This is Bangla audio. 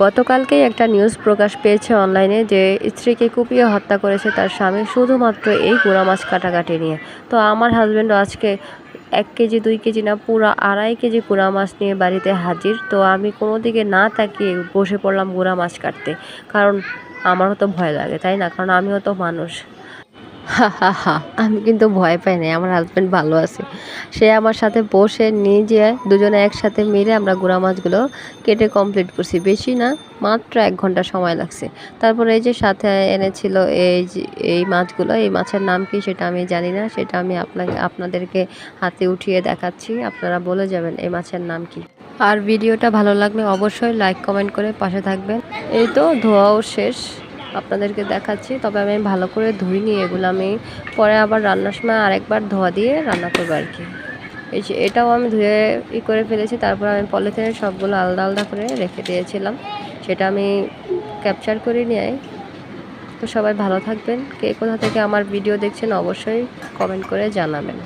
গতকালকেই একটা নিউজ প্রকাশ পেয়েছে অনলাইনে যে স্ত্রীকে কুপিয়ে হত্যা করেছে তার স্বামী শুধুমাত্র এই গুড়া মাছ কাটাকাটি নিয়ে। তো আমার হাজব্যান্ডও আজকে 1 কেজি 2 কেজি না পুরো 2.5 কেজি গুড়া মাছ নিয়ে বাড়িতে হাজির। তো আমি কোনো দিকে না তাকিয়ে বসে পড়লাম গুড়া মাছ কাটতে, কারণ আমারও তো ভয় লাগে, তাই না? কারণ আমিও তো মানুষ। হা, হা, হা! আমি কিন্তু ভয় পাই নাই। আমার হাসব্যান্ড ভালো আছে। সে আমার সাথে বসে নিজে দুজনে একসাথে মিলে আমরা গুড়া মাছগুলো কেটে কমপ্লিট করছি। বেশি না, মাত্র ১ ঘন্টা সময় লাগছে। তারপরে এই যে সাথে এনেছিল এই মাছগুলো, এই মাছের নাম কি সেটা আমি জানি না। সেটা আমি আপনাদেরকে হাতে উঠিয়ে দেখাচ্ছি। আপনারা বলে যাবেন এই মাছের নাম কি। আর ভিডিওটা ভালো লাগলে অবশ্যই লাইক কমেন্ট করে পাশে থাকবেন। এই তো ধোয়াও শেষ। আপনাদেরকে দেখাচ্ছি, তবে আমি ভালো করে ধুইনি এগুলো। আমি পরে আবার রান্নার সময় আরেকবার ধোয়া দিয়ে রান্না করবো আর কি। এই যে এটাও আমি ধুয়ে করে ফেলেছি। তারপর আমি পলিথিনে সবগুলো আলাদা আলাদা করে রেখে দিয়েছিলাম, সেটা আমি ক্যাপচার করে নিয়ে। তো সবাই ভালো থাকবেন। কে কোথা থেকে আমার ভিডিও দেখছেন অবশ্যই কমেন্ট করে জানাবেন।